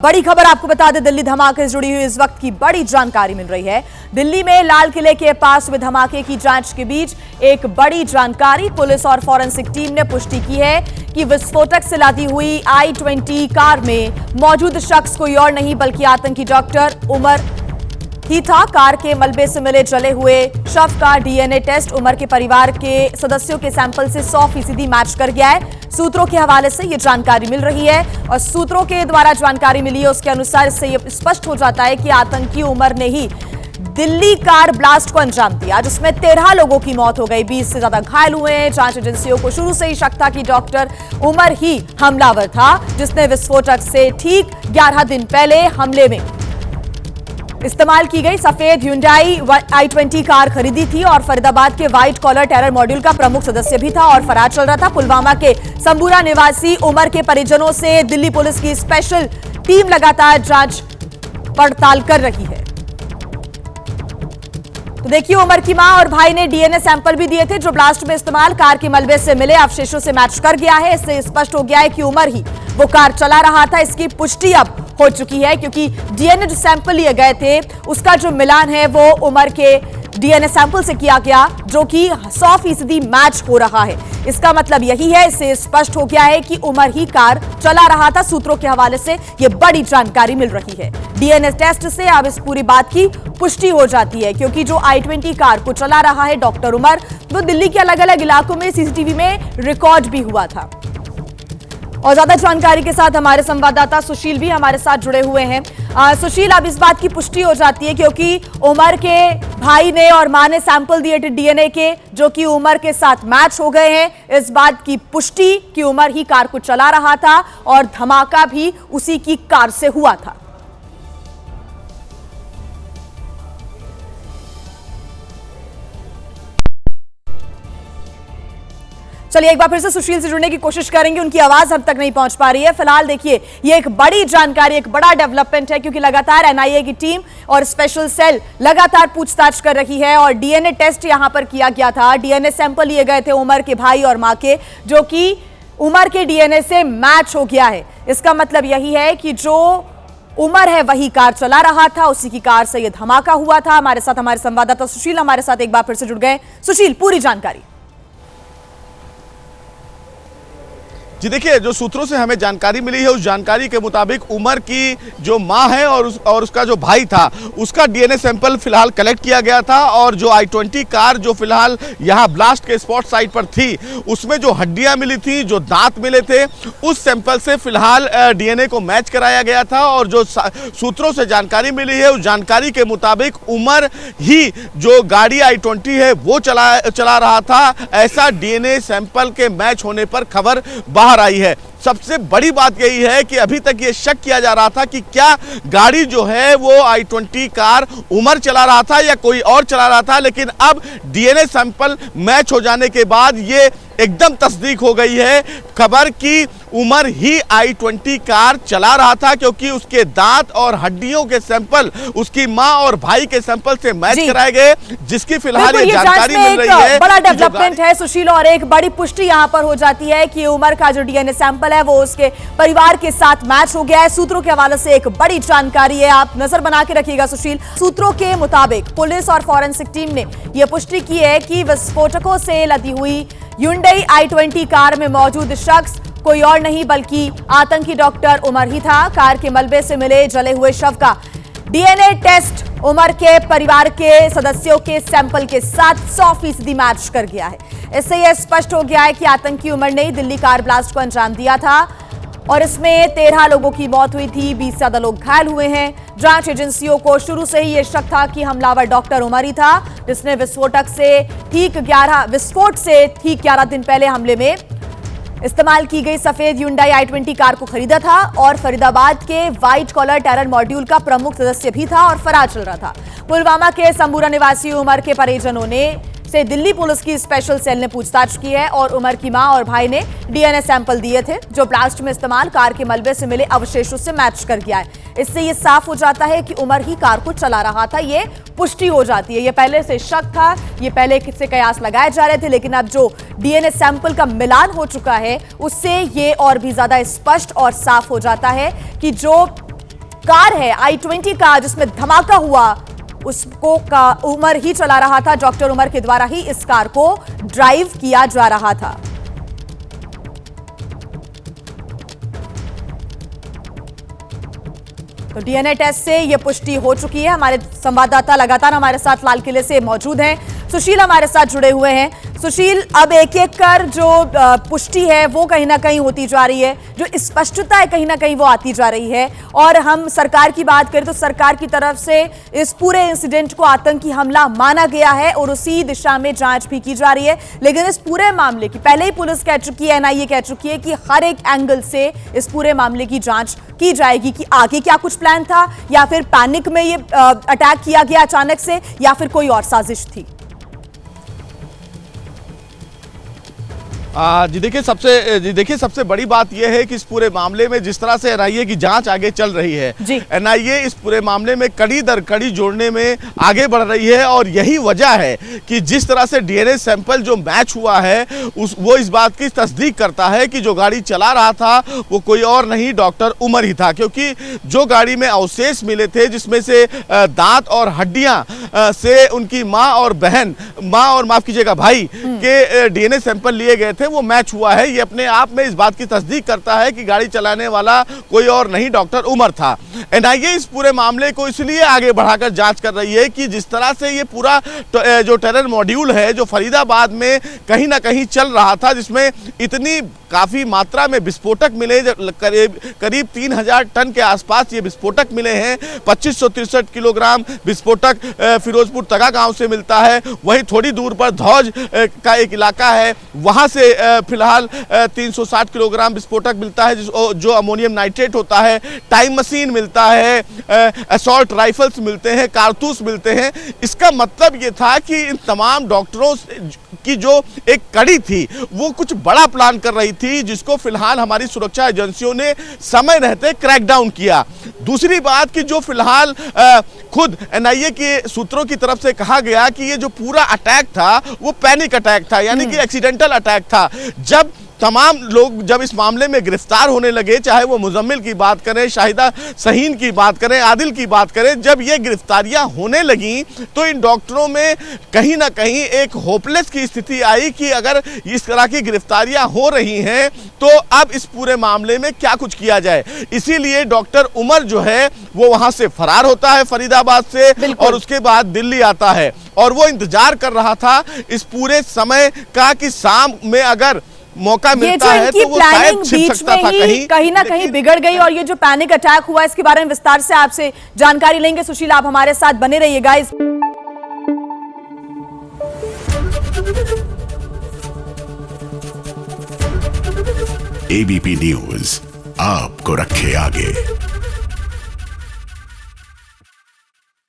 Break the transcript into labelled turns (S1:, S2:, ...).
S1: बड़ी खबर आपको बता दें, दिल्ली धमाके से जुड़ी हुई इस वक्त की बड़ी जानकारी मिल रही है। दिल्ली में लाल किले के पास हुए धमाके की जांच के बीच एक बड़ी जानकारी पुलिस और फॉरेंसिक टीम ने पुष्टि की है कि विस्फोटक से लादी हुई i20 कार में मौजूद शख्स कोई और नहीं बल्कि आतंकी डॉक्टर उमर ही था। कार के मलबे से मिले जले हुए शव का डीएनए टेस्ट उमर के परिवार के सदस्यों के सैंपल से 100% मैच कर गया है। सूत्रों के हवाले से ये जानकारी मिल रही है और सूत्रों के द्वारा जानकारी मिली है उसके अनुसार इससे ये स्पष्ट हो जाता है कि आतंकी उमर ने ही दिल्ली कार ब्लास्ट को अंजाम दिया, जिसमें 13 लोगों की मौत हो गई, 20 से ज्यादा घायल हुए हैं। जांच एजेंसियों को शुरू से ही शक था कि डॉक्टर उमर ही हमलावर था, जिसने विस्फोटक से ठीक 11 दिन पहले हमले में इस्तेमाल की गई सफेद Hyundai i20 कार खरीदी थी और फरीदाबाद के व्हाइट कॉलर टेरर मॉड्यूल का प्रमुख सदस्य भी था और फरार चल रहा था। पुलवामा के संबूरा निवासी उमर के परिजनों से दिल्ली पुलिस की स्पेशल टीम लगातार जांच पड़ताल कर रही है। तो देखिए, उमर की मां और भाई ने डीएनए सैंपल भी दिए थे जो ब्लास्ट में इस्तेमाल कार के मलबे से मिले अवशेषों से मैच कर गया है। इससे स्पष्ट हो गया है कि उमर ही वो कार चला रहा था। इसकी पुष्टि अब हो चुकी है क्योंकि डीएनए जो सैंपल लिए गए थे उसका जो मिलान है वो उमर के डीएनए सैंपल से किया गया, जो कि 100% मैच हो रहा है। इसका मतलब यही है, इससे स्पष्ट हो गया है कि उमर ही कार चला रहा था। सूत्रों के हवाले से यह बड़ी जानकारी मिल रही है। डीएनए टेस्ट से अब इस पूरी बात की पुष्टि हो जाती है क्योंकि जो i20 कार को चला रहा है डॉक्टर उमर, वो दिल्ली के अलग अलग इलाकों में सीसीटीवी में रिकॉर्ड भी हुआ था। और ज्यादा जानकारी के साथ हमारे संवाददाता सुशील भी हमारे साथ जुड़े हुए हैं। सुशील, अब इस बात की पुष्टि हो जाती है क्योंकि उमर के भाई ने और मां ने सैंपल दिए थे डीएनए के, जो कि उमर के साथ मैच हो गए हैं। इस बात की पुष्टि कि उमर ही कार को चला रहा था और धमाका भी उसी की कार से हुआ था। चलिए एक बार फिर से सुशील से जुड़ने की कोशिश करेंगे, उनकी आवाज अब तक नहीं पहुंच पा रही है। फिलहाल देखिए, ये एक बड़ी जानकारी, एक बड़ा डेवलपमेंट है क्योंकि लगातार एनआईए की टीम और स्पेशल सेल लगातार पूछताछ कर रही है और डीएनए टेस्ट यहां पर किया गया था। डीएनए सैंपल लिए गए थे उमर के भाई और मां के, जो कि उमर के डीएनए से मैच हो गया है। इसका मतलब यही है कि जो उमर है वही कार चला रहा था, उसी की कार से यह धमाका हुआ था। हमारे साथ हमारे संवाददाता सुशील हमारे साथ एक बार फिर से जुड़ गए। सुशील, पूरी जानकारी।
S2: जी देखिए, जो सूत्रों से हमें जानकारी मिली है उस जानकारी के मुताबिक उमर की जो मां है और उसका जो भाई था उसका डीएनए सैंपल फिलहाल कलेक्ट किया गया था और जो i20 कार जो फिलहाल यहां ब्लास्ट के स्पॉट साइट पर थी उसमें जो हड्डियां मिली थी, जो दांत मिले थे, उस सैंपल से फिलहाल डीएनए को मैच कराया गया था। और जो सूत्रों से जानकारी मिली है उस जानकारी के मुताबिक उमर ही जो गाड़ी i20 है वो चला रहा था। ऐसा डीएनए सैंपल के मैच होने पर खबर बाहर आई है। सबसे बड़ी बात यही है कि अभी तक ये शक किया जा रहा था कि क्या गाड़ी जो है वो i20 कार उमर चला रहा था या कोई और चला रहा था, लेकिन अब डीएनए सैंपल मैच हो जाने के बाद ये एकदम तस्दीक हो गई है खबर कि उमर ही i20 कार चला रहा था, क्योंकि उसके दांत और हड्डियों के सैंपल उसकी मां और भाई के सैंपल से मैच कराए गए, जिसकी फिलहाल ये जानकारी मिल रही है।
S1: बड़ा डेवलपमेंट है सुशील, और एक बड़ी पुष्टि यहां पर हो जाती है कि उमर का जो डीएनए सैंपल है वो उसके परिवार के साथ मैच हो गया है। सूत्रों के हवाले से एक बड़ी जानकारी है, आप नजर बना के रखिएगा सुशील। सूत्रों के मुताबिक पुलिस और फॉरेंसिक टीम ने यह पुष्टि की है कि विस्फोटकों से लदी हुई Hyundai i20 कार में मौजूद शख्स कोई और नहीं बल्कि आतंकी डॉक्टर उमर ही था। कार के मलबे से मिले जले हुए शव का डीएनए टेस्ट उमर के परिवार के सदस्यों के सैंपल के साथ 100% मैच कर गया है। इससे यह स्पष्ट हो गया है कि आतंकी उमर ने दिल्ली कार ब्लास्ट को अंजाम दिया था और इसमें 13 लोगों की मौत हुई थी, 20 से ज्यादा लोग घायल हुए हैं। जांच एजेंसियों को शुरू से ही यह शक था कि हमलावर डॉक्टर उमर ही था, जिसने विस्फोट से ठीक 11 दिन पहले हमले में इस्तेमाल की गई सफेद Hyundai i20 कार को खरीदा था और फरीदाबाद के व्हाइट कॉलर टेरर मॉड्यूल का प्रमुख सदस्य भी था और फरार चल रहा था। पुलवामा के संबूरा निवासी उमर के परिजनों ने से दिल्ली पुलिस की स्पेशल सेल ने पूछताछ की है और उमर की मां और भाई ने डीएनए सैंपल दिए थे जो ब्लास्ट में इस्तेमाल कार के मलबे से मिले अवशेषों से मैच कर गया है। इससे ये साफ हो जाता है कि उमर ही कार को चला रहा था, ये पुष्टि हो जाती है। ये पहले से शक था, ये पहले से कयास लगाए जा रहे थे, लेकिन अब जो डीएनए सैंपल का मिलान हो चुका है उससे ये और भी ज्यादा स्पष्ट और साफ हो जाता है कि जो कार है I-20 का जिसमें धमाका हुआ, उसको का उमर ही चला रहा था। डॉक्टर उमर के द्वारा ही इस कार को ड्राइव किया जा रहा था। तो डीएनए टेस्ट से यह पुष्टि हो चुकी है। हमारे संवाददाता लगातार हमारे साथ लाल किले से मौजूद हैं। सुशील हमारे साथ जुड़े हुए हैं। सुशील, अब एक एक कर जो पुष्टि है वो कहीं ना कहीं होती जा रही है, जो स्पष्टता है कहीं ना कहीं वो आती जा रही है। और हम सरकार की बात करें तो सरकार की तरफ से इस पूरे इंसिडेंट को आतंकी हमला माना गया है और उसी दिशा में जांच भी की जा रही है। लेकिन इस पूरे मामले की पहले ही पुलिस कह चुकी है, एनआईए कह चुकी है कि हर एक एंगल से इस पूरे मामले की जांच की जाएगी कि आगे क्या कुछ प्लान था, या फिर पैनिक में ये अटैक किया गया अचानक से, या फिर कोई और साजिश थी।
S2: जी देखिए सबसे बड़ी बात यह है कि इस पूरे मामले में जिस तरह से एनआईए की जांच आगे चल रही है, एनआईए इस पूरे मामले में कड़ी दर कड़ी जोड़ने में आगे बढ़ रही है। और यही वजह है कि जिस तरह से डीएनए सैंपल जो मैच हुआ है वो इस बात की तस्दीक करता है कि जो गाड़ी चला रहा था वो कोई और नहीं, डॉक्टर उमर ही था। क्योंकि जो गाड़ी में अवशेष मिले थे जिसमें से दांत और हड्डियां से उनकी माँ और माफ कीजिएगा भाई के डीएनए सैंपल लिए गए थे, वो मैच हुआ है। ये अपने आप में इस बात की तस्दीक करता है कि गाड़ी चलाने वाला कोई और नहीं, डॉक्टर उमर था। एनआईए इस पूरे मामले को इसलिए आगे बढ़ाकर जांच कर रही है कि जिस तरह से ये पूरा जो टेरर मॉड्यूल है जो फरीदाबाद में कहीं ना कहीं चल रहा था, जिसमें इतनी काफी मात्रा में विस्फोटक मिले, करीब 3000 टन के आसपास ये विस्फोटक मिले हैं। 2563 किलोग्राम विस्फोटक फिरोजपुर तगा गांव से मिलता है। वहीं थोड़ी दूर पर धौज का एक इलाका है, वहां से फिलहाल 360 किलोग्राम विस्फोटक मिलता है जो अमोनियम नाइट्रेट होता है। टाइम मशीन मिलता है, असॉल्ट राइफल्स मिलते हैं, कारतूस मिलते हैं। इसका मतलब ये था कि इन तमाम डॉक्टरों की जो एक कड़ी थी वो कुछ बड़ा प्लान कर रही थी, जिसको फिलहाल हमारी सुरक्षा एजेंसियों ने समय रहते क्रैकडाउन किया। दूसरी बात कि जो फिलहाल खुद एनआईए के सूत्रों की तरफ से कहा गया कि ये जो पूरा अटैक था वो पैनिक अटैक था, यानी कि एक्सीडेंटल अटैक था। जब तमाम लोग जब इस मामले में गिरफ्तार होने लगे, चाहे वो मुजम्मिल की बात करें, शाहिदा सहीन की बात करें, आदिल की बात करें, जब ये गिरफ्तारियां होने लगी तो इन डॉक्टरों में कहीं ना कहीं एक होपलेस की स्थिति आई कि अगर इस तरह की गिरफ्तारियां हो रही हैं तो अब इस पूरे मामले में क्या कुछ किया जाए। इसीलिए डॉक्टर उमर जो है वो वहां से फरार होता है फरीदाबाद से, और उसके बाद दिल्ली आता है। और वो इंतजार कर रहा था इस पूरे समय का कि शाम में अगर मौका मिलता है तो वो शायद छिप सकता था
S1: कहीं ना कहीं बिगड़ गई। और ये जो पैनिक अटैक हुआ इसके बारे में विस्तार से आपसे जानकारी लेंगे। सुशील, आप हमारे साथ बने रहिएगा।
S3: एबीपी न्यूज आपको रखे आगे।